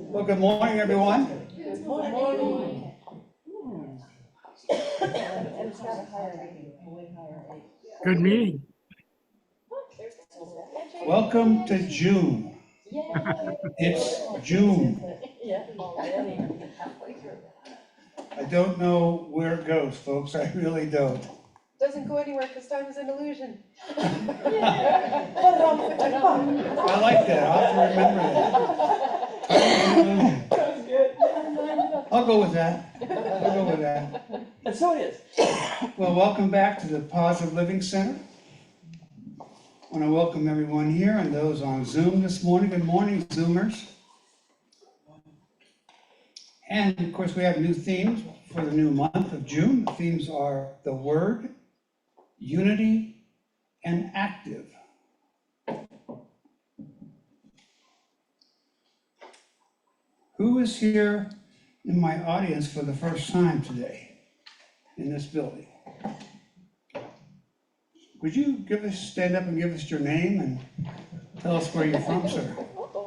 Well, good morning, everyone. Good morning. Good meeting. Welcome to June. It's June. I don't know where it goes, folks. I really don't. Doesn't go anywhere because time is an illusion. I like that. I'll have to remember that. I'll go with that. I'll go with that. And so it is. Well, welcome back to the Positive Living Center. I want to welcome everyone here and those on Zoom this morning. Good morning, Zoomers. And of course, we have new themes for the new month of June. The themes are the Word, Unity, and Active. Who is here in my audience for the first time today in this building? Would you stand up and give us your name and tell us where you're from, sir?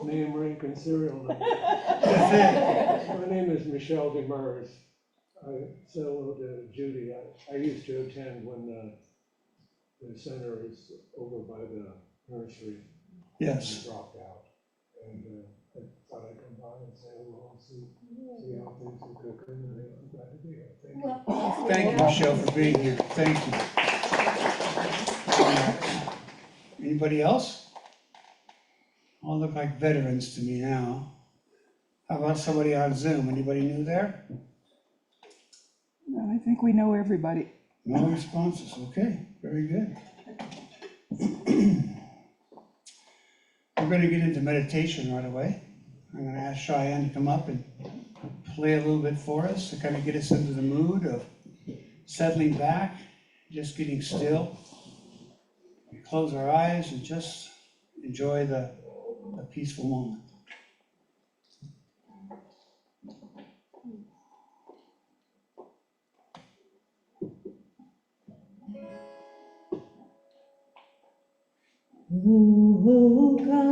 Name, rank, and serial number. That's it. My name is Michelle Demers. I said hello to Judy. I used to attend when the center is over by the nursery. Yes. I dropped out. And I thought I'd come by and say hello and see how things are cooking. And I'm glad to be here. Thank you. Thank you, Michelle, for being here. Thank you. Anybody else? All look like veterans to me now. How about somebody on Zoom? Anybody new there? No, I think we know everybody. No responses. Okay, very good. We're going to get into meditation right away. I'm going to ask Cheyenne to come up and play a little bit for us to kind of get us into the mood of settling back, just getting still. We close our eyes and just enjoy the peaceful moment. Loka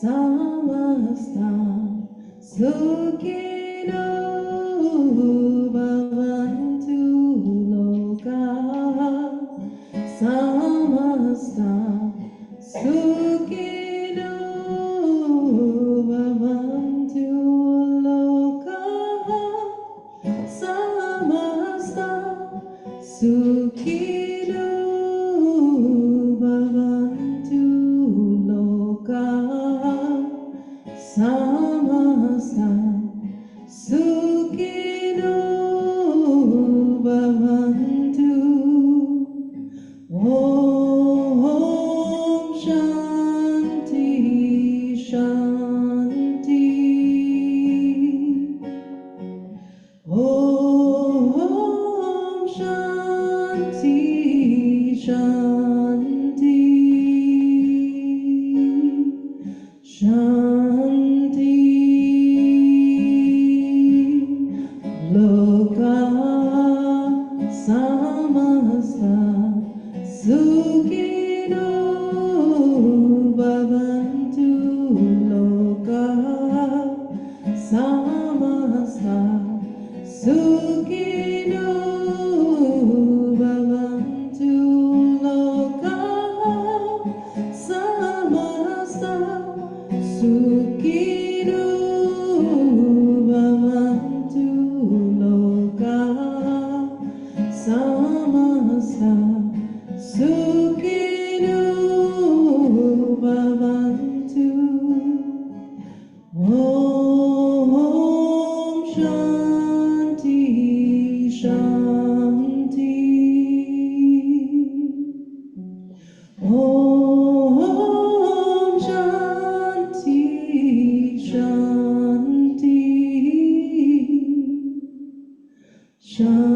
samasta sukhino bhavantu loka samasta sukhino bhavantu loka samasta sukhino bhavantu loka samasta sukhino bhavantu. Om Shanti Shanti. Om Shanti Shanti. Shanti. Loka samasta sukhino bhavantu loka samasta sukhino bhavantu loka samasta sukhino bhavantu loka samasta sukhino bhavantu. Om Shanti Shanti. Om Shanti Shanti. Shanti.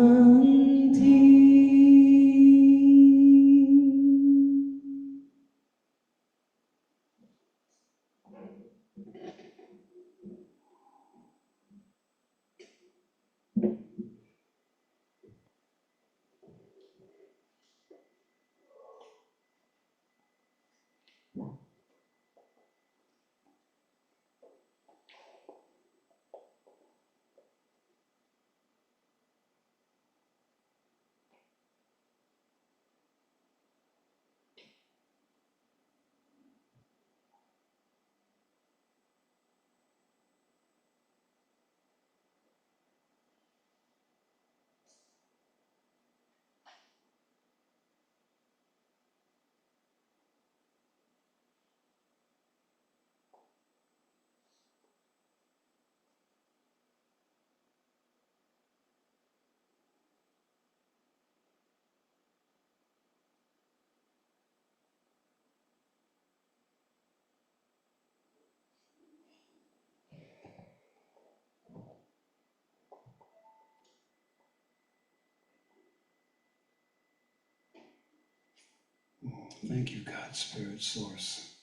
Thank you, God, Spirit Source.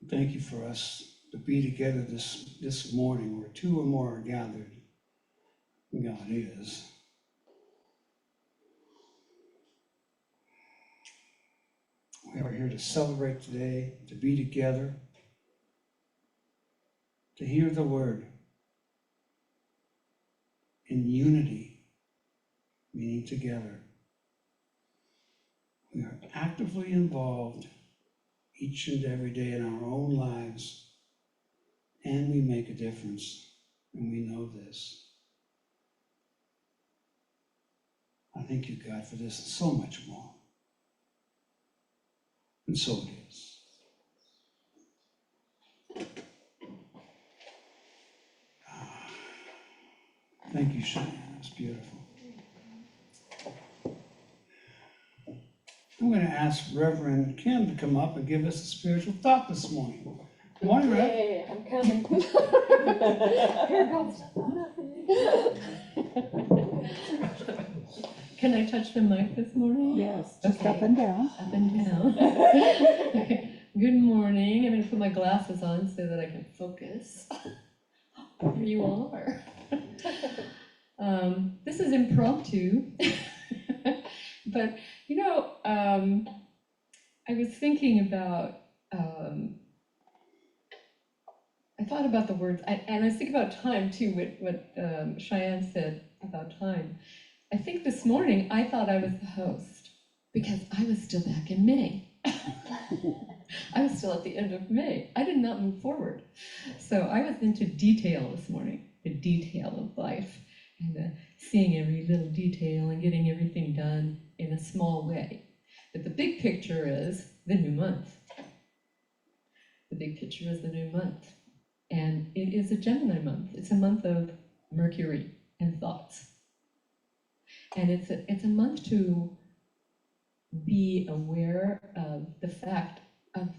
Thank you for us to be together this morning where two or more are gathered. God is. We are here to celebrate today, to be together, to hear the word in unity, meaning together. We are actively involved each and every day in our own lives, and we make a difference, and we know this. I thank you, God, for this and so much more. And so it is. Thank you, Cheyenne. That's beautiful. I'm going to ask Reverend Kim to come up and give us a spiritual thought this morning. Good morning, Rev. Hey, I'm coming. Here goes Can I touch the mic this morning? Yes, just Okay. up and down. Up and down. Okay. Good morning. I'm going to put my glasses on so that I can focus. Here you all are. This is impromptu. But, you know, I was thinking about, I thought about the words, and I was thinking about time too, what Cheyenne said about time. I think this morning I thought I was the host because I was still back in May. I was still at the end of May. I did not move forward. So I was into detail this morning, the detail of life, and seeing every little detail and getting everything done in a small way. But the big picture is the new month. The big picture is the new month. And it is a Gemini month. It's a month of Mercury and thoughts. And it's a month to be aware of the fact of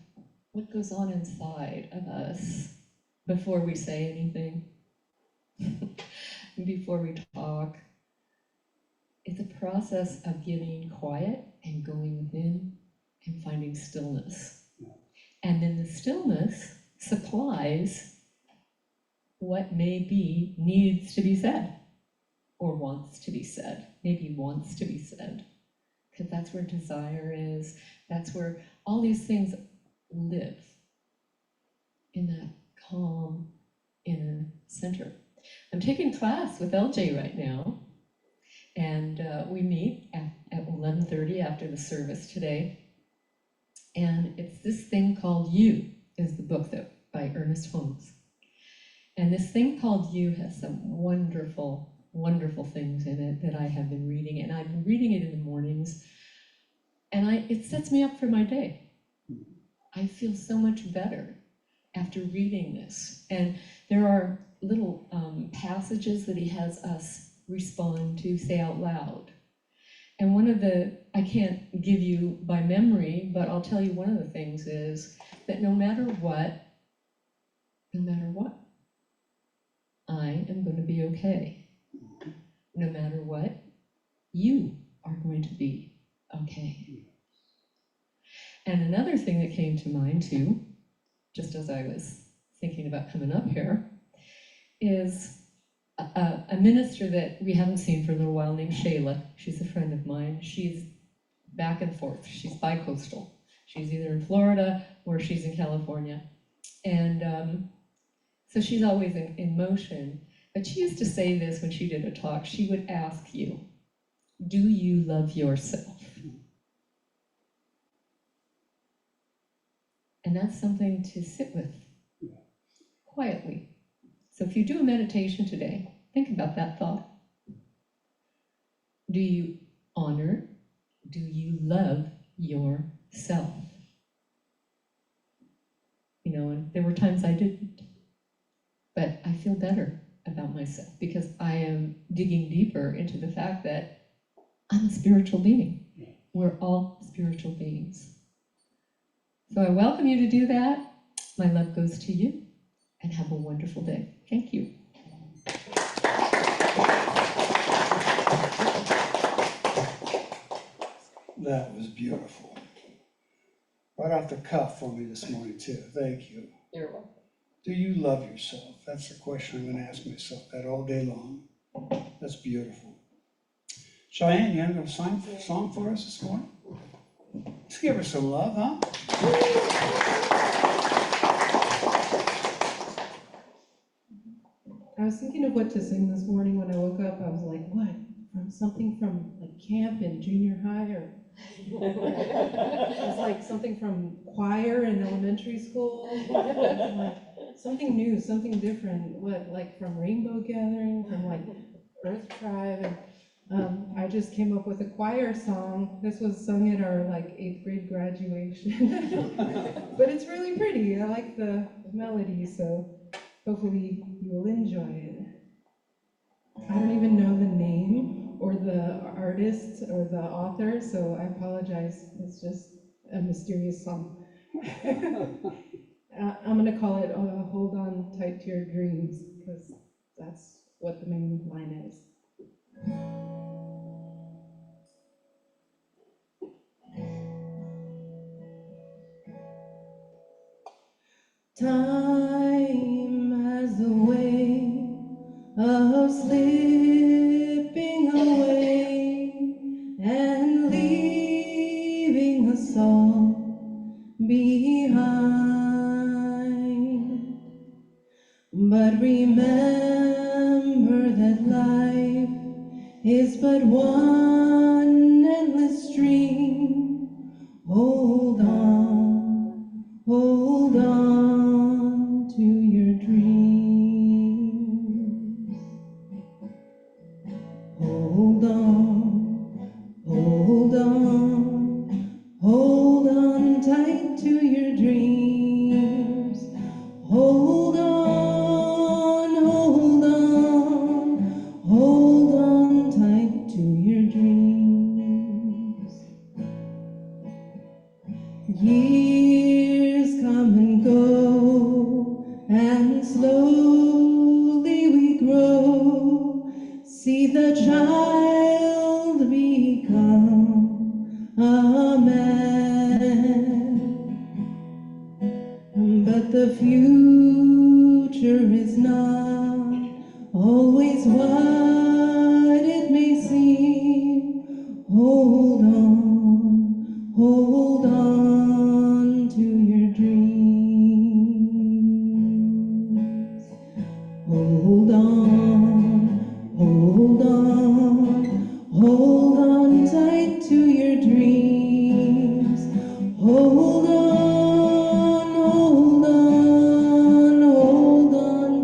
what goes on inside of us before we say anything, before we talk. It's a process of getting quiet and going within and finding stillness. And then the stillness supplies what maybe needs to be said or wants to be said, maybe wants to be said, because that's where desire is. That's where all these things live, in that calm inner center. I'm taking class with LJ right now, and we meet at 11:30 after the service today. And it's this thing called You, is the book by Ernest Holmes. And this thing called You has some wonderful, wonderful things in it that I have been reading, and I've been reading it in the mornings, and it sets me up for my day. I feel so much better after reading this. And there are little passages that he has us respond to, say out loud. And one of I can't give you by memory, but I'll tell you one of the things is that no matter what, I am going to be okay. No matter what, you are going to be okay. And another thing that came to mind too, just as I was thinking about coming up here, is a minister that we haven't seen for a little while named Shayla. She's a friend of mine. She's back and forth. She's bi-coastal. She's either in Florida or she's in California. And so she's always in motion. But she used to say this when she did a talk. She would ask you, do you love yourself? And that's something to sit with quietly. So if you do a meditation today, think about that thought. Do you honor, do you love yourself? You know, and there were times I didn't, but I feel better about myself because I am digging deeper into the fact that I'm a spiritual being. We're all spiritual beings. So I welcome you to do that. My love goes to you, and have a wonderful day. Thank you. That was beautiful. right off the cuff for me this morning too. Thank you. You're welcome. Do you love yourself? That's the question I'm gonna ask myself that all day long. That's beautiful. Cheyenne, you have a song for us this morning? Let's give her some love, huh? I was thinking of what to sing this morning when I woke up. I was like, what? Something from like camp in junior high, or it's like something from choir in elementary school. Like something new, something different. What, like from Rainbow Gathering, from like Earth Tribe, and I just came up with a choir song. This was sung at our like 8th grade graduation, but it's really pretty. I like the melody, so hopefully you will enjoy it. I don't even know the name or the artist or the author, so I apologize. It's just a mysterious song. I'm gonna call it Hold On Tight to Your Dreams, because that's what the main line is. Time has a way of slipping away and leaving us all behind. But remember that life is but one endless stream. Hold on to your dreams. Hold on tight to your dreams. Hold on tight to your dreams. Years come and go, and slowly we grow. See the child become a man. But the future is not always what it may seem. Hold on to your dreams. Hold on tight to your dreams. Hold on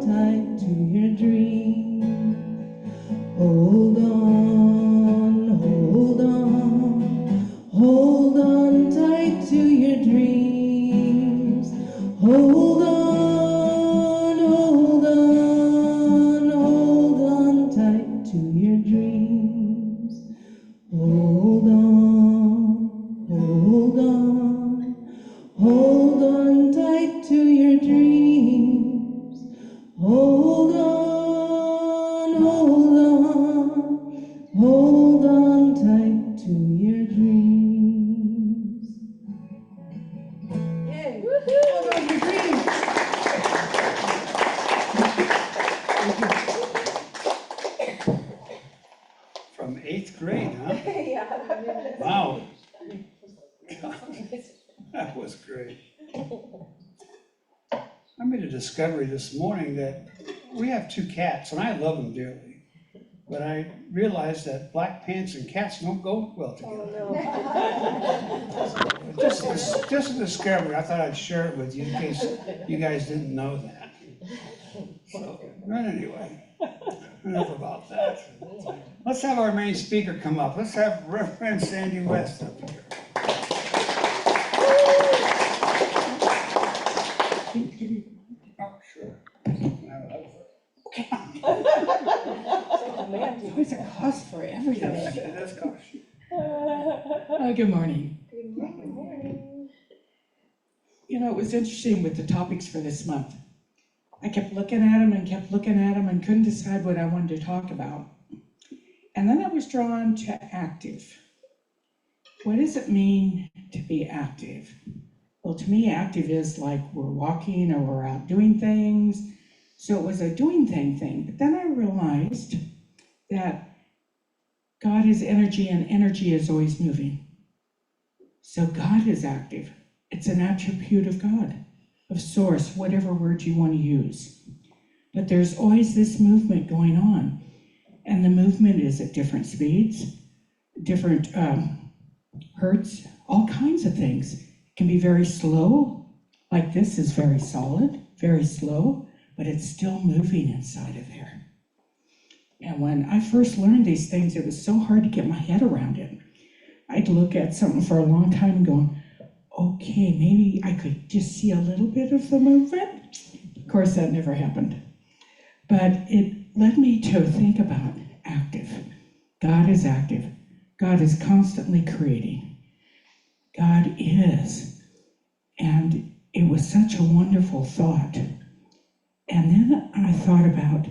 tight to your dreams. Hold on tight to your dreams. Hold on tight to your dreams. Hold on tight to your dreams. Hold on tight to your dreams. Yay! Hold on to your dreams. From 8th grade, huh? Yeah. Wow. That was great. I made a discovery this morning that we have 2 cats, and I love them dearly. But I realized that black pants and cats don't go well together. Just a discovery. I thought I'd share it with you in case you guys didn't know that. So, but anyway, enough about that. Let's have our main speaker come up. Let's have Reverend Sandy West up here. Oh, sure. There's a cost for everything. That's gosh. Good morning. Good morning. You know, it was interesting with the topics for this month. I kept looking at them and couldn't decide what I wanted to talk about. And then I was drawn to active. What does it mean to be active? Well, to me, active is like we're walking or we're out doing things. So it was a doing thing. But then I realized that God is energy and energy is always moving. So God is active. It's an attribute of God, of source, whatever word you want to use. But there's always this movement going on. And the movement is at different speeds, different hertz, all kinds of things. It can be very slow, like this is very solid, very slow, but it's still moving inside of there. And when I first learned these things, it was so hard to get my head around it. I'd look at something for a long time and go, okay, maybe I could just see a little bit of the movement. Of course, that never happened. But it led me to think about active. God is active. God is constantly creating. God is. And it was such a wonderful thought. And then I thought about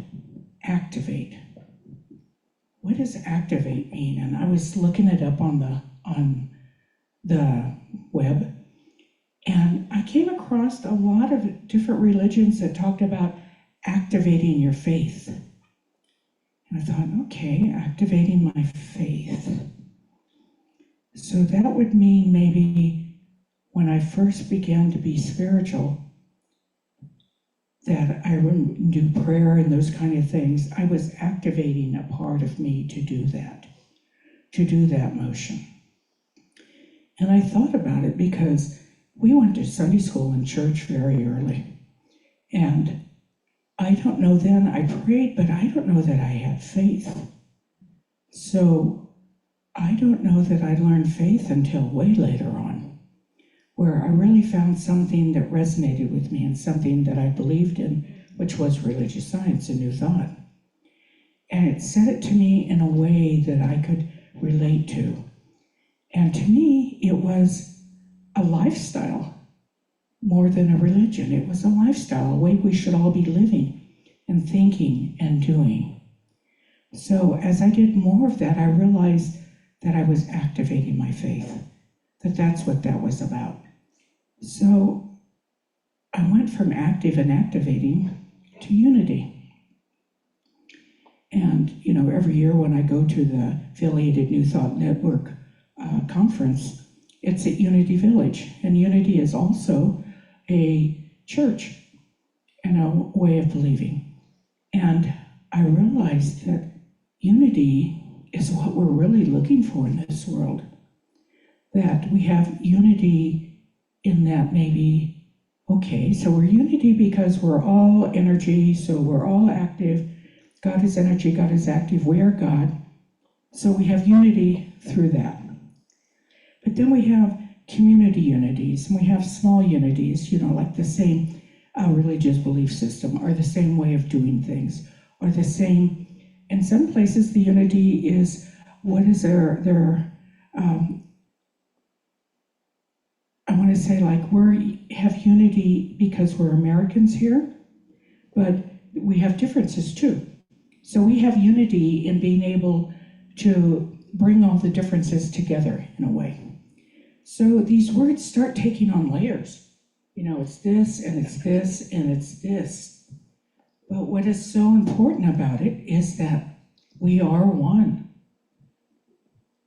activate. What does activate mean? And I was looking it up on the web, and I came across a lot of different religions that talked about activating your faith. And I thought, okay, activating my faith. So that would mean maybe when I first began to be spiritual, that I would do prayer and those kind of things, I was activating a part of me to do that motion. And I thought about it because we went to Sunday school and church very early. And I don't know then, I prayed, but I don't know that I had faith. So I don't know that I learned faith until way later on, where I really found something that resonated with me and something that I believed in, which was religious science, a new thought. And it said it to me in a way that I could relate to. And to me, it was a lifestyle more than a religion. It was a lifestyle, a way we should all be living and thinking and doing. So as I did more of that, I realized that I was activating my faith, that that's what that was about. So I went from active and activating to unity. And, every year when I go to the affiliated New Thought Network conference, it's at Unity Village. And Unity is also a church and a way of believing. And I realized that unity is what we're really looking for in this world. That we have unity in that maybe, okay, so we're unity because we're all energy, so we're all active. God is energy, God is active, we are God. So we have unity through that. But then we have community unities, and we have small unities, like the same religious belief system, or the same way of doing things, or the same, in some places the unity is, what is their I want to say, like, we have unity because we're Americans here, but we have differences too. So we have unity in being able to bring all the differences together in a way. So these words start taking on layers. It's this, and it's this, and it's this. But what is so important about it is that we are one.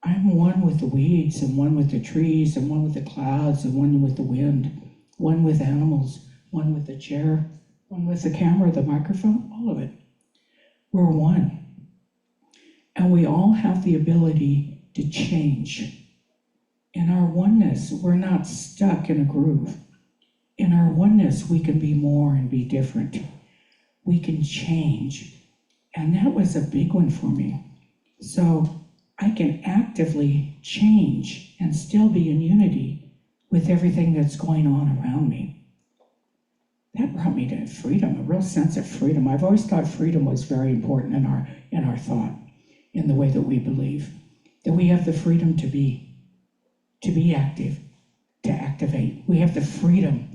I'm one with the weeds, and one with the trees, and one with the clouds, and one with the wind, one with animals, one with the chair, one with the camera, the microphone, all of it. We're one. And we all have the ability to change. In our oneness, we're not stuck in a groove. In our oneness, we can be more and be different. We can change. And that was a big one for me. So I can actively change and still be in unity with everything that's going on around me. That brought me to freedom, a real sense of freedom. I've always thought freedom was very important in our thought, in the way that we believe, that we have the freedom to be active, to activate. We have the freedom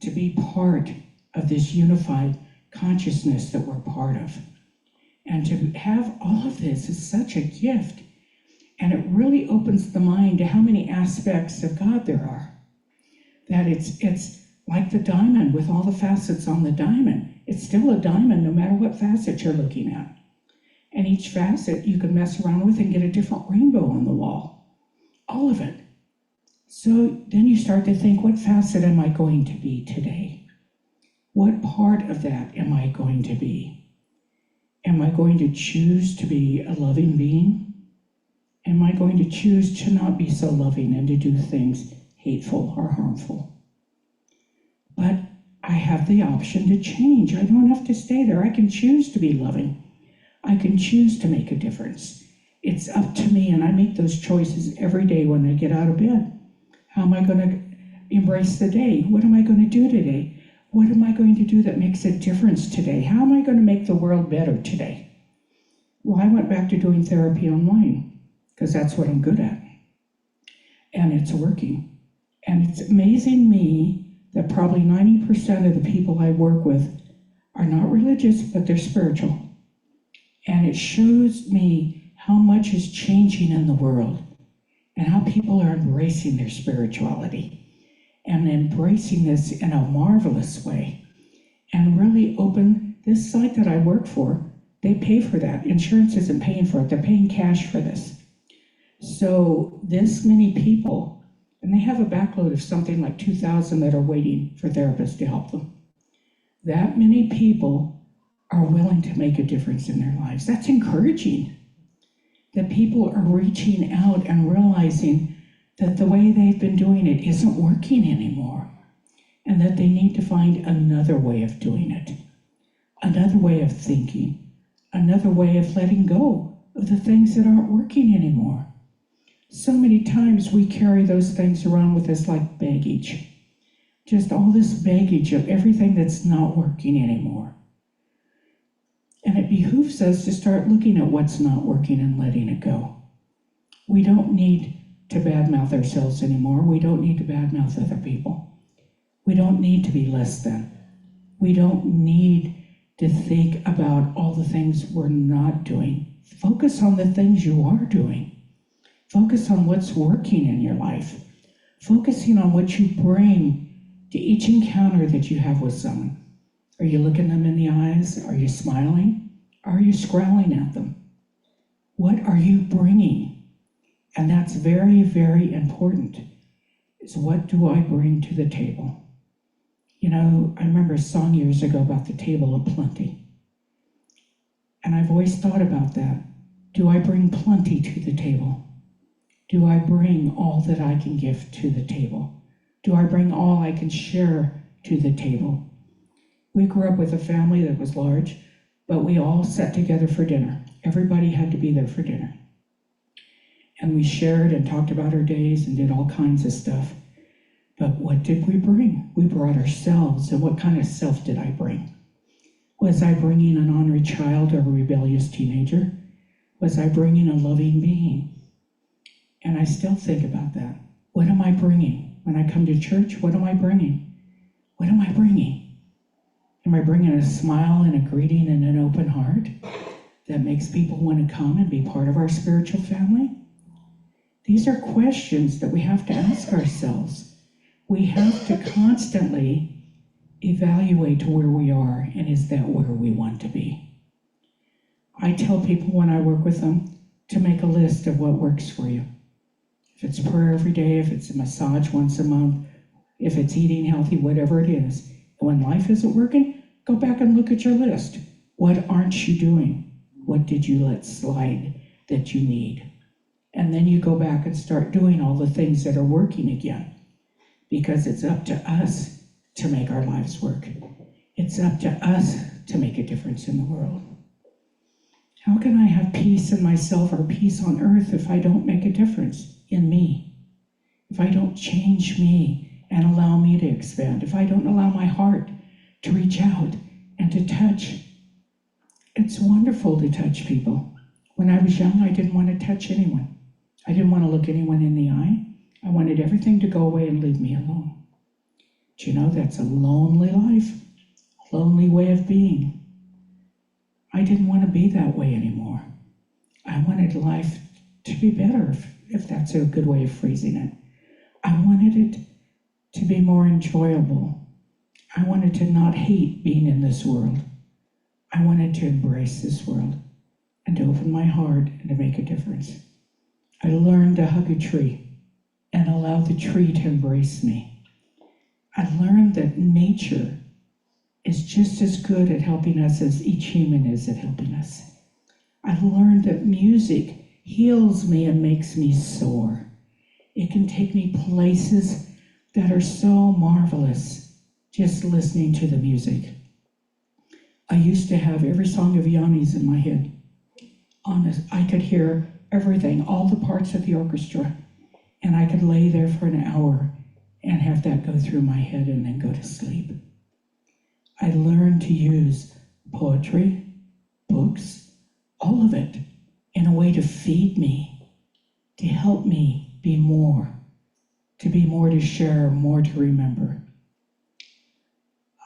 to be part of this unified consciousness that we're part of. And to have all of this is such a gift. And it really opens the mind to how many aspects of God there are. that it's like the diamond with all the facets on the diamond. It's still a diamond no matter what facet you're looking at. And each facet you can mess around with and get a different rainbow on the wall. All of it. So then you start to think, what facet am I going to be today? What part of that am I going to be? Am I going to choose to be a loving being? Am I going to choose to not be so loving and to do things hateful or harmful? But I have the option to change. I don't have to stay there. I can choose to be loving. I can choose to make a difference. It's up to me, and I make those choices every day when I get out of bed. How am I going to embrace the day? What am I going to do today? What am I going to do that makes a difference today? How am I going to make the world better today? Well, I went back to doing therapy online because that's what I'm good at. And it's working. And it's amazing me that probably 90% of the people I work with are not religious, but they're spiritual. And it shows me how much is changing in the world and how people are embracing their spirituality and embracing this in a marvelous way and really open this site that I work for. They pay for that. Insurance isn't paying for it. They're paying cash for this. So this many people, and they have a backload of something like 2,000 that are waiting for therapists to help them. That many people are willing to make a difference in their lives. That's encouraging. That people are reaching out and realizing that the way they've been doing it isn't working anymore, and that they need to find another way of doing it, another way of thinking, another way of letting go of the things that aren't working anymore. So many times we carry those things around with us like baggage, just all this baggage of everything that's not working anymore. And it behooves us to start looking at what's not working and letting it go. We don't need to badmouth ourselves anymore. We don't need to badmouth other people. We don't need to be less than. We don't need to think about all the things we're not doing. Focus on the things you are doing. Focus on what's working in your life. Focusing on what you bring to each encounter that you have with someone. Are you looking them in the eyes? Are you smiling? Are you scowling at them? What are you bringing? And that's very, very important, is what do I bring to the table? You know, I remember a song years ago about the table of plenty. And I've always thought about that. Do I bring plenty to the table? Do I bring all that I can give to the table? Do I bring all I can share to the table? We grew up with a family that was large, but we all sat together for dinner. Everybody had to be there for dinner. And we shared and talked about our days and did all kinds of stuff. But what did we bring? We brought ourselves. And what kind of self did I bring? Was I bringing an ornery child or a rebellious teenager? Was I bringing a loving being? And I still think about that. What am I bringing? When I come to church, what am I bringing? What am I bringing? Am I bringing a smile and a greeting and an open heart that makes people want to come and be part of our spiritual family? These are questions that we have to ask ourselves. We have to constantly evaluate where we are, and is that where we want to be? I tell people when I work with them to make a list of what works for you. If it's prayer every day, if it's a massage once a month, if it's eating healthy, whatever it is. And when life isn't working, go back and look at your list. What aren't you doing? What did you let slide that you need? And then you go back and start doing all the things that are working again. Because it's up to us to make our lives work. It's up to us to make a difference in the world. How can I have peace in myself or peace on earth if I don't make a difference in me? If I don't change me and allow me to expand? If I don't allow my heart to reach out and to touch? It's wonderful to touch people. When I was young, I didn't want to touch anyone. I didn't want to look anyone in the eye. I wanted everything to go away and leave me alone. Do you know that's a lonely life, a lonely way of being? I didn't want to be that way anymore. I wanted life to be better, if that's a good way of phrasing it. I wanted it to be more enjoyable. I wanted to not hate being in this world. I wanted to embrace this world and to open my heart and to make a difference. I learned to hug a tree and allow the tree to embrace me. I learned that nature is just as good at helping us as each human is at helping us. I learned that music heals me and makes me soar. It can take me places that are so marvelous just listening to the music. I used to have every song of Yanni's in my head. Honest, I could hear everything, all the parts of the orchestra, and I could lay there for an hour and have that go through my head and then go to sleep. I learned to use poetry, books, all of it in a way to feed me, to help me be more, to share, more to remember.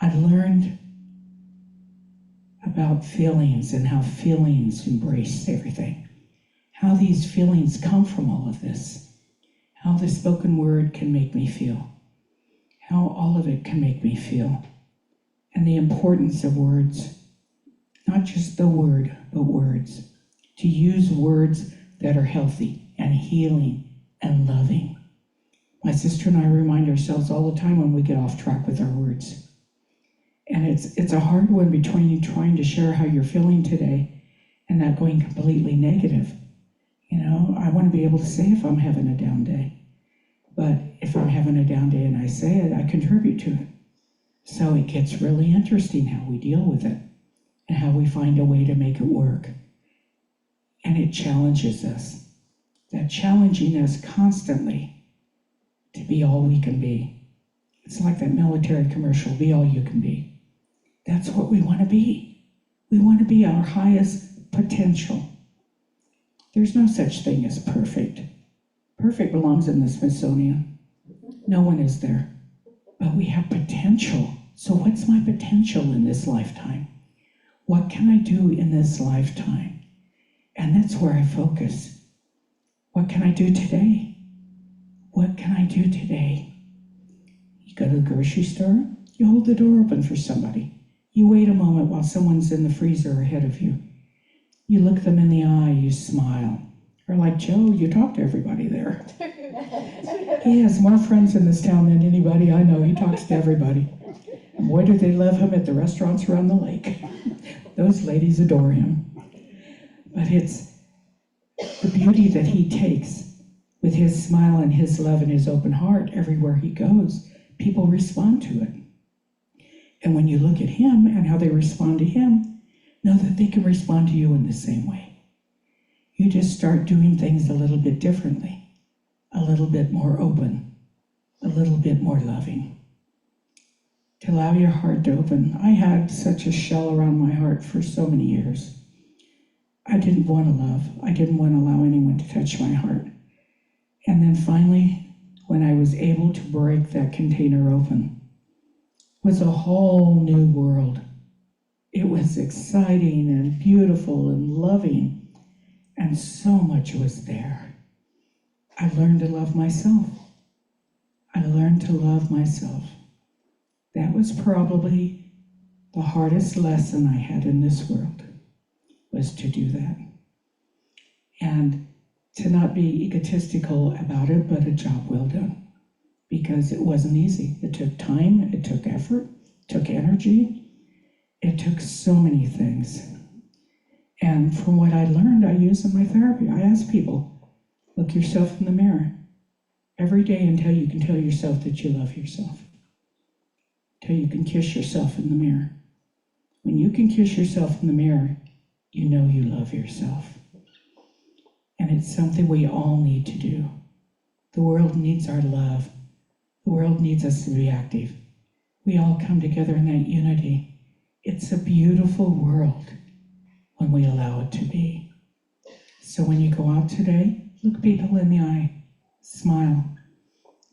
I learned about feelings and how feelings embrace everything, how these feelings come from all of this, how the spoken word can make me feel, how all of it can make me feel, and the importance of words, not just the word, but words, to use words that are healthy and healing and loving. My sister and I remind ourselves all the time when we get off track with our words. And it's a hard one between trying to share how you're feeling today and not going completely negative. You know, I want to be able to say if I'm having a down day. But if I'm having a down day and I say it, I contribute to it. So it gets really interesting how we deal with it and how we find a way to make it work. And it challenges us. That challenging us constantly to be all we can be. It's like that military commercial, be all you can be. That's what we want to be. We want to be our highest potential. There's no such thing as perfect. Perfect belongs in the Smithsonian. No one is there. But we have potential. So what's my potential in this lifetime? What can I do in this lifetime? And that's where I focus. What can I do today? What can I do today? You go to the grocery store, you hold the door open for somebody. You wait a moment while someone's in the freezer ahead of you. You look them in the eye, you smile. Or like Joe, you talk to everybody there. He has more friends in this town than anybody I know. He talks to everybody. And boy, do they love him at the restaurants around the lake. Those ladies adore him. But it's the beauty that he takes with his smile and his love and his open heart everywhere he goes. People respond to it. And when you look at him and how they respond to him, know that they can respond to you in the same way. You just start doing things a little bit differently, a little bit more open, a little bit more loving. To allow your heart to open. I had such a shell around my heart for so many years. I didn't want to love. I didn't want to allow anyone to touch my heart. And then finally, when I was able to break that container open, was a whole new world. It was exciting and beautiful and loving, and so much was there. I learned to love myself. I learned to love myself. That was probably the hardest lesson I had in this world, was to do that. And to not be egotistical about it, but a job well done. Because it wasn't easy. It took time, it took effort, it took energy, it took so many things. And from what I learned, I use in my therapy. I ask people, look yourself in the mirror every day until you can tell yourself that you love yourself. Till you can kiss yourself in the mirror. When you can kiss yourself in the mirror, you know you love yourself. And it's something we all need to do. The world needs our love. The world needs us to be active. We all come together in that unity. It's a beautiful world when we allow it to be. So when you go out today, look people in the eye, smile.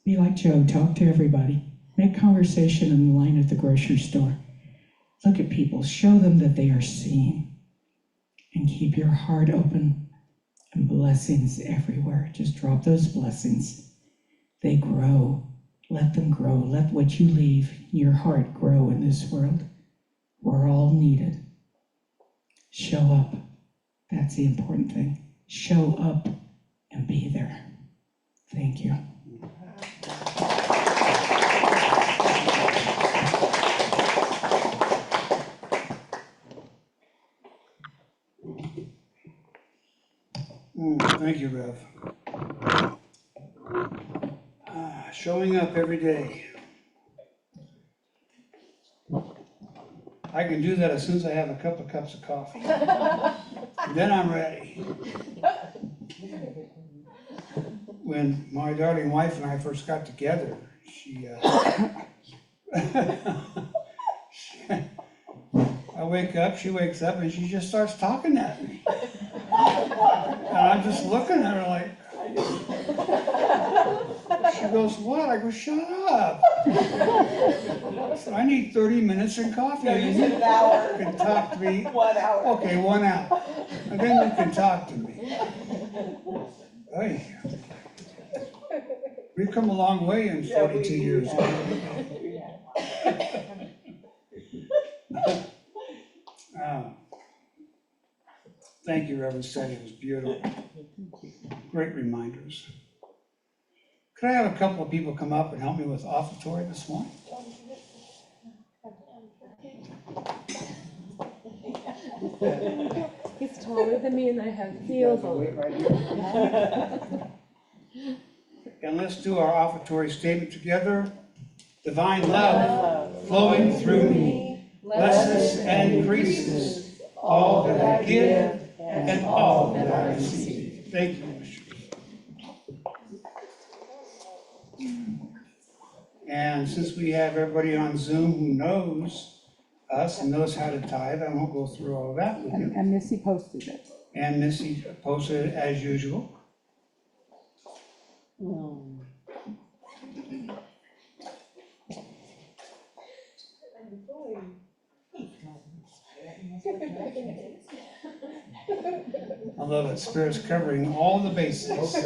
Be like Joe, talk to everybody. Make conversation in the line at the grocery store. Look at people, show them that they are seen. And keep your heart open and blessings everywhere. Just drop those blessings. They grow Let them grow. Let what you leave in your heart grow in this world. We're all needed. Show up. That's the important thing. Show up and be there. Thank you. Thank you, Rev. Showing up every day. I can do that as soon as I have a couple of cups of coffee. Then I'm ready. When my darling wife and I first got together, I wake up, she wakes up, and she just starts talking at me. And I'm just looking at her like, she goes, what? I go, shut up. I said, I need 30 minutes and coffee. No, you said an hour. You can talk to me. 1 hour. Okay, 1 hour. And then you can talk to me. Hey. We've come a long way in 42 years. Thank you, Reverend Steady. It was beautiful. Great reminders. Could I have a couple of people come up and help me with offertory this morning? He's taller than me and I have heels on. And let's do our offertory statement together. Divine love flowing through me, blesses and increases all that I give and all that I receive. Thank you, Minister. And since we have everybody on Zoom who knows us and knows how to tithe, I won't go through all of that with you. And Missy posted it. And Missy posted it as usual. I love it. Spirit's covering all the bases.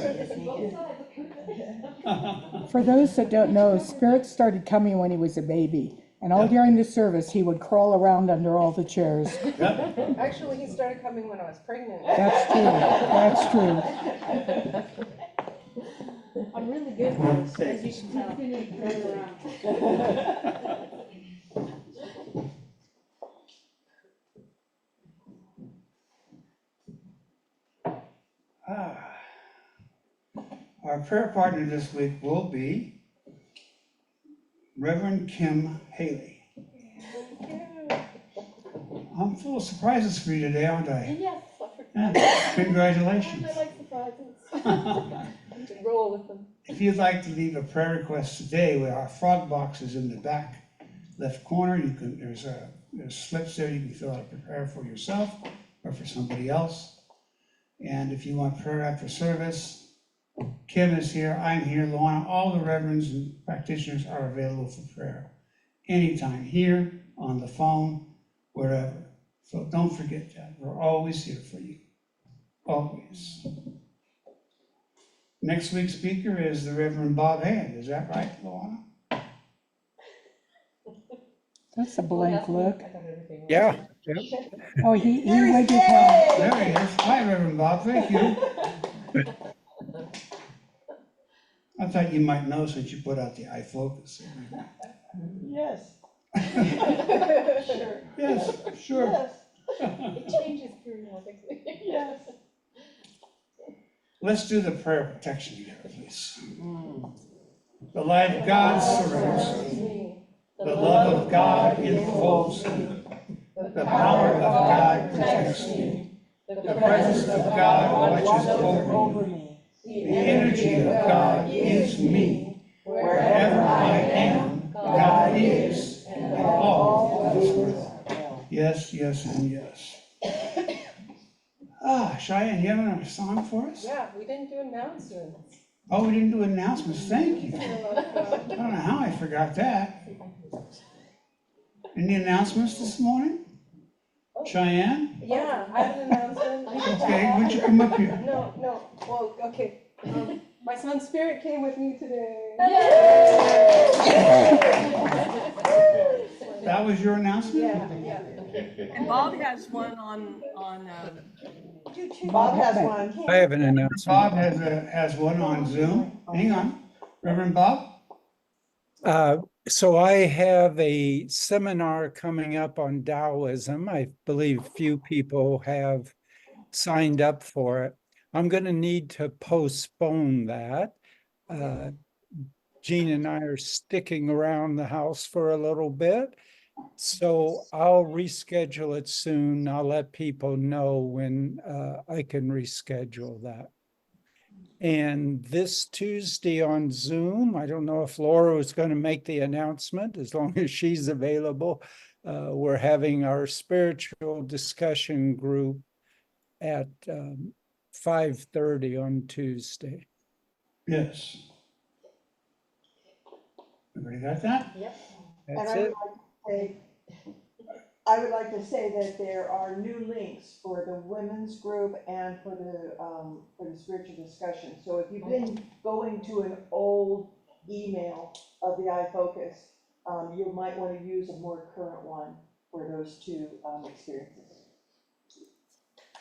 For those that don't know, Spirit started coming when he was a baby. And all during the service, he would crawl around under all the chairs. Yep. Actually, he started coming when I was pregnant. That's true. That's true. I'm really good at this, as you can tell. Our prayer partner this week will be Reverend Kim Haley. I'm full of surprises for you today, aren't I? Yes, Yeah, congratulations. I like surprises. I can roll with them. If you'd like to leave a prayer request today, where our frog box is in the back left corner, there's slips there you can fill out a prayer for yourself or for somebody else. And if you want prayer after service, Kim is here, I'm here, Luana, all the reverends and practitioners are available for prayer. Anytime, here, on the phone, wherever. So don't forget that. We're always here for you. Always. Next week's speaker is the Reverend Bob Hand. Is that right, Luana? That's a blank look. Yeah. Oh, he waved his hand. There he is. Hi, Reverend Bob. Thank you. I thought you might know since you put out the eye focus. Yes. Sure. Yes, sure. Yes. It changes periodically. Yes. Let's do the prayer of protection together, please. The light of God surrounds me. The love of God enfolds me. The power of God protects me. The presence of God watches over me. The energy of God is me. Wherever I am, God is, and all is well. Yes, yes, and yes. Cheyenne, you have a song for us? Yeah, we didn't do announcements. Oh, we didn't do announcements. Thank you. I don't know how I forgot that. Any announcements this morning? Cheyenne? Yeah, I have an announcement. Okay, would you come up here? No, well, okay. My son Spirit came with me today. That was your announcement? Yeah. And Bob has one on, Bob has one. I have an announcement. Bob has one on Zoom. Hang on. Reverend Bob? So I have a seminar coming up on Taoism. I believe few people have signed up for it. I'm going to need to postpone that. Jean and I are sticking around the house for a little bit. So I'll reschedule it soon. I'll let people know when I can reschedule that. And this Tuesday on Zoom, I don't know if Laura was going to make the announcement, as long as she's available. We're having our spiritual discussion group at 5:30 on Tuesday. Yes. Everybody got that? That's it. I would like to say that there are new links for the women's group and for the spiritual discussion. So if you've been going to an old email of the iFocus, you might want to use a more current one for those two experiences.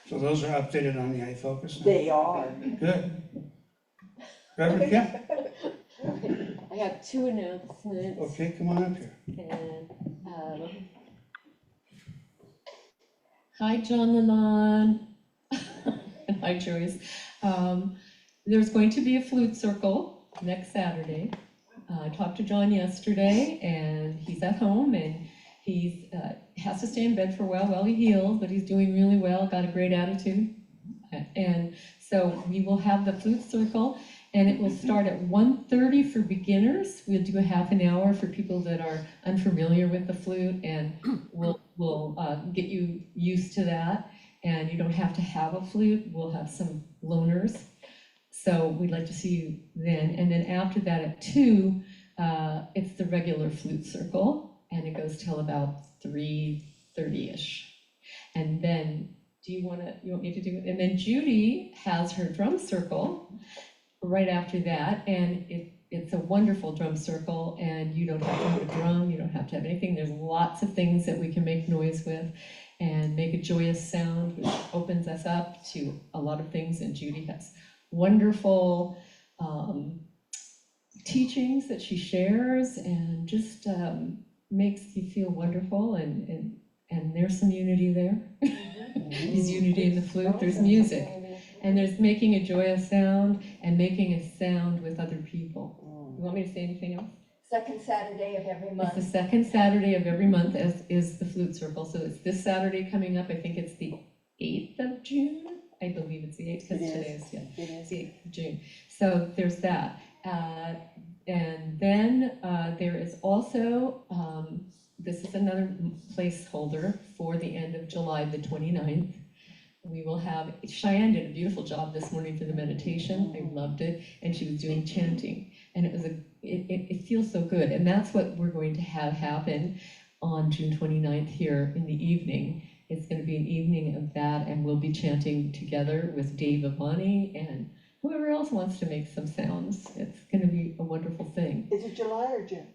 So those are updated on the iFocus now? They are. Good. Reverend Kim? I have two announcements. Okay, come on up here. And, hi, John Lalonde. And hi, Joyce. There's going to be a flute circle next Saturday. I talked to John yesterday, and he's at home, and he's has to stay in bed for a while he heals, but he's doing really well, got a great attitude. And so we will have the flute circle, and it will start at 1:30 for beginners. We'll do a half an hour for people that are unfamiliar with the flute, and we'll get you used to that. And you don't have to have a flute. We'll have some loaners. So we'd like to see you then. And then after that at 2, it's the regular flute circle, and it goes till about 3:30-ish. And then, you want me to do it? And then Judy has her drum circle right after that, and it's a wonderful drum circle, and you don't have to have a drum, you don't have to have anything. There's lots of things that we can make noise with and make a joyous sound, which opens us up to a lot of things. And Judy has wonderful teachings that she shares, and just makes you feel wonderful, and there's some unity there. There's unity in the flute, there's music, and there's making a joyous sound and making a sound with other people. You want me to say anything else? second Saturday of every month. It's the second Saturday of every month, as is the flute circle. So it's this Saturday coming up. I think it's the 8th of June. I believe it's the 8th, because today is, it's the 8th of June. So there's that. And then there is also, this is another placeholder for the end of July, the 29th. We will have, Cheyenne did a beautiful job this morning for the meditation. I loved it. And she was doing chanting. And it was it feels so good. And that's what we're going to have happen on June 29th here in the evening. It's going to be an evening of that, and we'll be chanting together with Dave Avani and whoever else wants to make some sounds. It's going to be a wonderful thing. Is it July or June?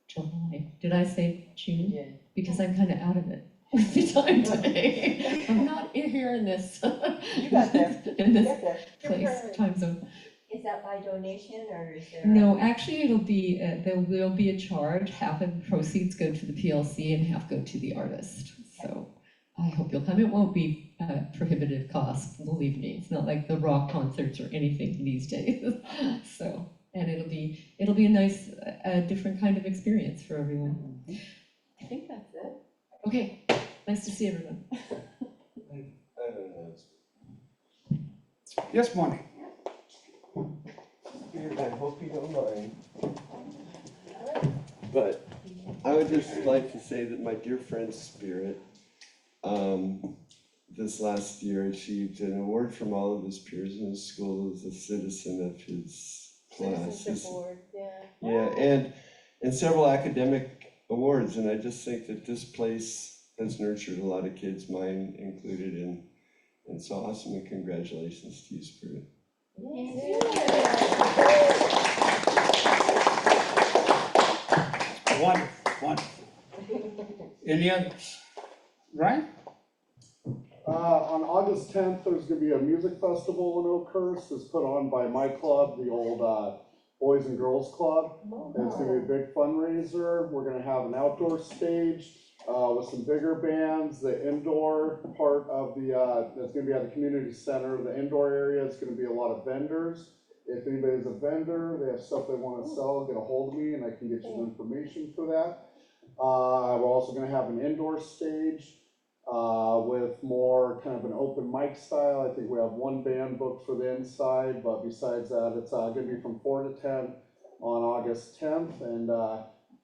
July. Did I say June? Yeah. Because I'm kind of out of it with the time today. I'm not in here in this, You got there. in You this got there. place, time zone. Is that by donation, or is there? No, actually, it'll be, there will be a charge. Half of the proceeds go to the PLC and half go to the artist. So I hope you'll come. It won't be prohibitive cost, believe me. It's not like the rock concerts or anything these days. So, and it'll be a nice, different kind of experience for everyone. I think that's it. Okay, nice to see everyone. Yes, Bonnie? I hope you don't mind. But I would just like to say that my dear friend Spirit, this last year achieved an award from all of his peers in his school as a citizen of his class. Citizenship board, yeah. Yeah, and several academic awards, and I just think that this place has nurtured a lot of kids, mine included, and it's awesome, and congratulations to you, Spirit. Wonderful, wonderful. Any others? Right? On August 10th, there's gonna be a music festival in Oakhurst. It's put on by my club, the old Boys and Girls Club. And it's gonna be a big fundraiser. We're gonna have an outdoor stage with some bigger bands. The indoor part of that's gonna be at the community center. The indoor area is gonna be a lot of vendors. If anybody's a vendor, they have stuff they wanna sell, get a hold of me and I can get you the information for that. We're also gonna have an indoor stage with more kind of an open mic style. I think we have one band booked for the inside, but besides that, it's gonna be from 4 to 10 on August 10th. And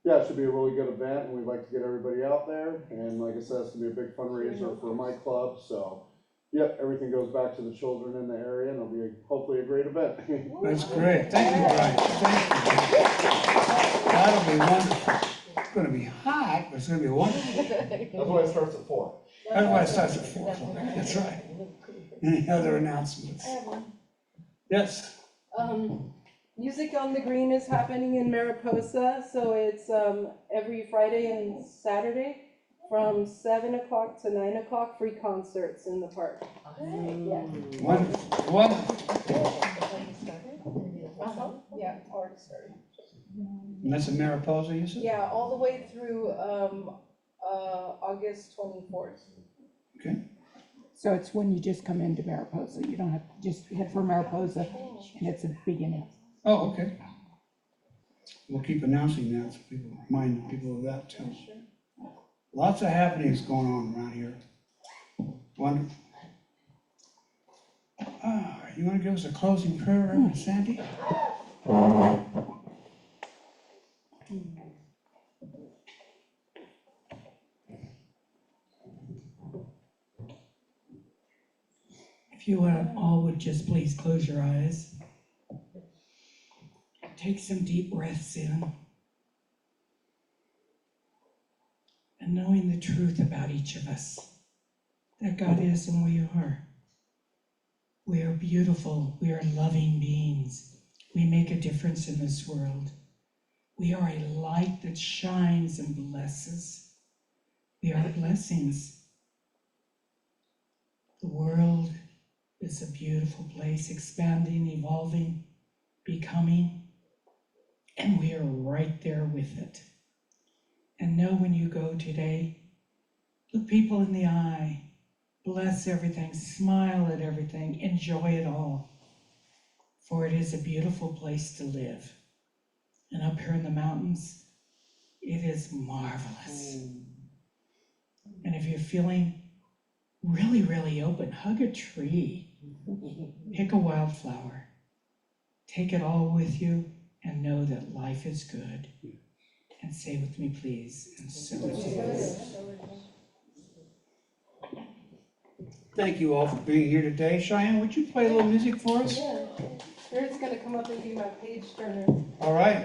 yeah, it should be a really good event, and we'd like to get everybody out there. And like I said, it's gonna be a big fundraiser for my club, so yep, everything goes back to the children in the area, and it'll be hopefully a great event. That's great. Thank you, Brian. Thank you. That'll be wonderful. It's gonna be hot, but it's gonna be wonderful. That's why it starts at 4. That's why it starts at 4. That's right. Any other announcements? I have one. Yes. Music on the Green is happening in Mariposa, so it's every Friday and Saturday from 7 o'clock to 9 o'clock, free concerts in the park. Wonderful, wonderful. Yeah, already started. And that's in Mariposa, you said? Yeah, all the way through August 24th. Okay. So it's when you just come into Mariposa, you don't have to just head for Mariposa, and it's a beginning. Oh, okay. We'll keep announcing that so people, remind people of that too. Lots of happenings going on around here. Wonderful. You want to give us a closing prayer, Reverend Sandy? If you all would just please close your eyes. Take some deep breaths in. And knowing the truth about each of us, that God is and we are. We are beautiful. We are loving beings. We make a difference in this world. We are a light that shines and blesses. We are blessings. The world is a beautiful place, expanding, evolving, becoming, and we are right there with it. And know when you go today, look people in the eye, bless everything, smile at everything, enjoy it all. For it is a beautiful place to live. And up here in the mountains, it is marvelous. And if you're feeling really, really open, hug a tree, pick a wildflower, take it all with you, and know that life is good. And say with me, please, and so it is. Thank you all for being here today. Cheyenne, would you play a little music for us? Yeah, Spirit's gonna come up and be my page turner. All right,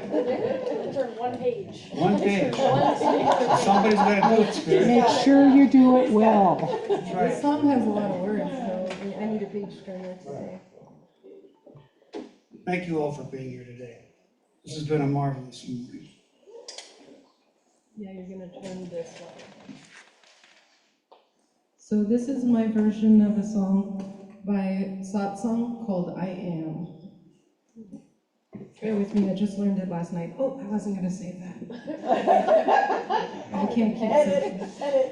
Turn one page. one page. Somebody's gonna do it, Spirit. Make sure you do it well. That's The right. song has a lot of words, so I need a page turner today. Thank you all for being here today. This has been a marvelous morning. Yeah, you're gonna turn this way. So this is my version of a song by Satsang called I Am. Bear with me, I just learned it last night. Oh, I wasn't gonna say that. I can't keep saying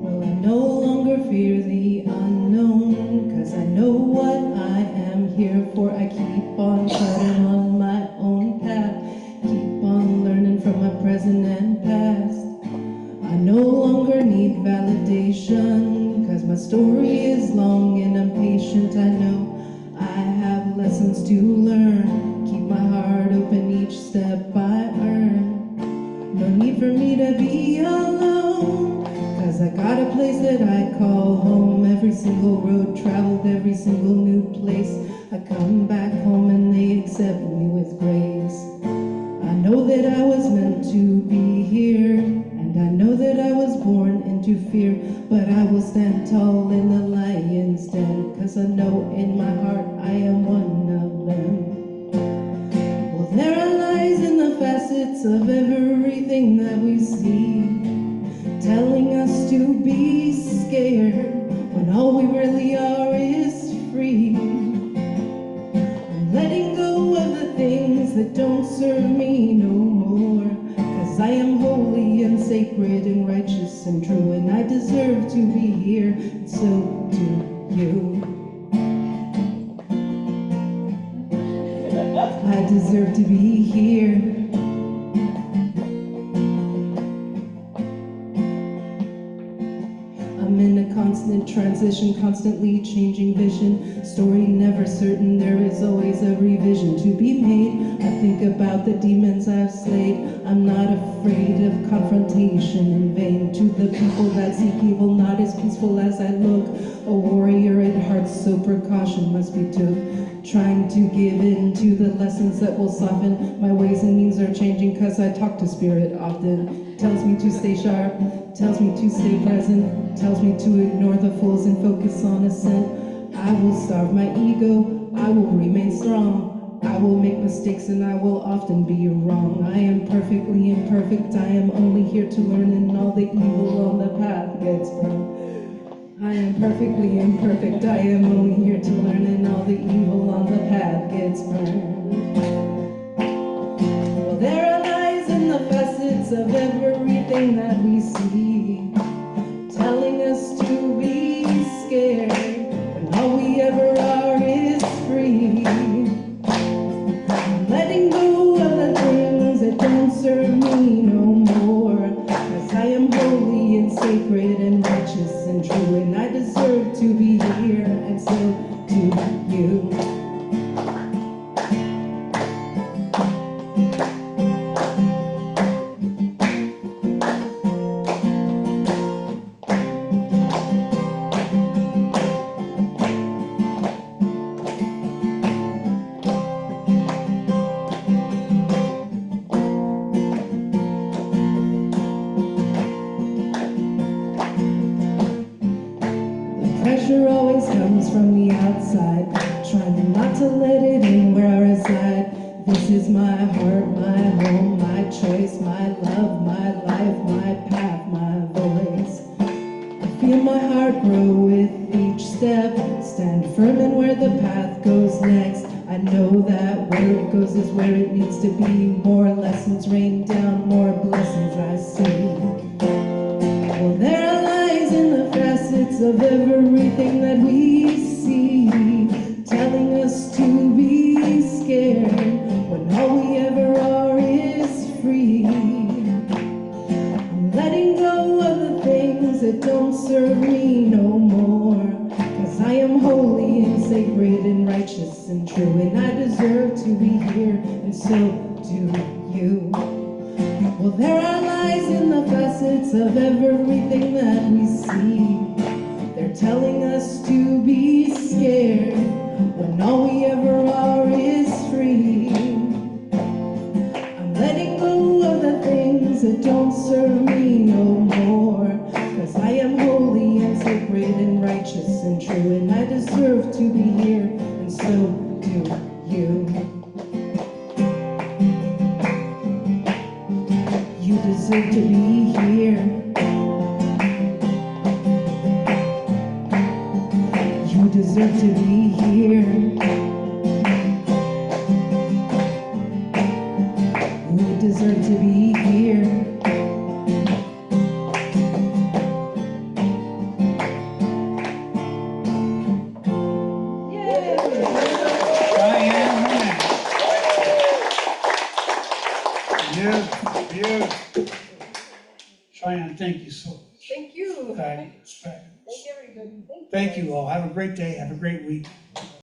Well, I no longer fear the unknown, 'cause I know what I am here for. I keep on treading on my own path, keep on learning from my present and past. I no longer need validation, 'cause my story is long and I'm patient. I know I have lessons to learn. Keep my heart open each step I earn. No need for me to be alone, 'cause I got a place that I call home. Every single road traveled, every single new place, I come back home and they accept me with grace. I know that I was meant to be here, and I know that I was born into fear, but I will stand tall in the lion's den, 'cause I know in my heart I am one of them. Well, there are lies in the facets of everything that we see, telling us to be scared when all we really are is free. I'm letting go of the things that don't serve me no more, 'cause I am holy and sacred and righteous and true, and I deserve to be here, and so do you. I deserve to be here. I'm in a constant transition, constantly changing vision. Story never certain, there is always a revision to be made. I think about the demons I've slayed. I'm not afraid of confrontation in vain. To the people that seek evil, not as peaceful as I look. A warrior at heart, so precaution must be took. Trying to give in to the lessons that will soften. My ways and means are changing, 'cause I talk to spirit often. Tells me to stay sharp, tells me to stay present, tells me to ignore the fools and focus on ascent. I will starve my ego, I will remain strong. I will make mistakes and I will often be wrong. I am perfectly imperfect, I am only here to learn, and all the evil on the path gets burned. I am perfectly imperfect, I am only here to learn, and all the evil on the path gets burned. Well, there are lies in the facets of everything that we see, telling us to be scared when all we ever are is free. I'm letting go of the things that don't serve me no more, 'cause I am holy and sacred and righteous and true, and I deserve to be here, and so do you. Pressure always comes from the outside, trying not to let it in where I reside. This is my heart, my home, my choice, my love, my life, my path, my voice. I feel my heart grow with each step, stand firm in where the path goes next. I know that where it goes is where it needs to be. More lessons rain down, more blessings I see. Well, there are lies in the facets of everything that we see, telling us to be scared when all we ever are is free. I'm letting go of the things that don't serve me no more, 'cause I am holy and sacred and righteous and true, and I deserve to be here, and so do you. Well, there are lies in the facets of everything that we see. They're telling us to be scared when all we ever are is free. I'm letting go of the things that don't serve me no more, 'cause I am holy and sacred and righteous and true, and I deserve to be here, and so do you. You deserve to be here. You deserve to be here. We deserve to be here. Cheyenne, Hernandez. Cheyenne, Cheyenne, thank you so much. Thank you. Fabulous, fabulous. Thank everybody. Thank you all. Have a great day. Have a great week.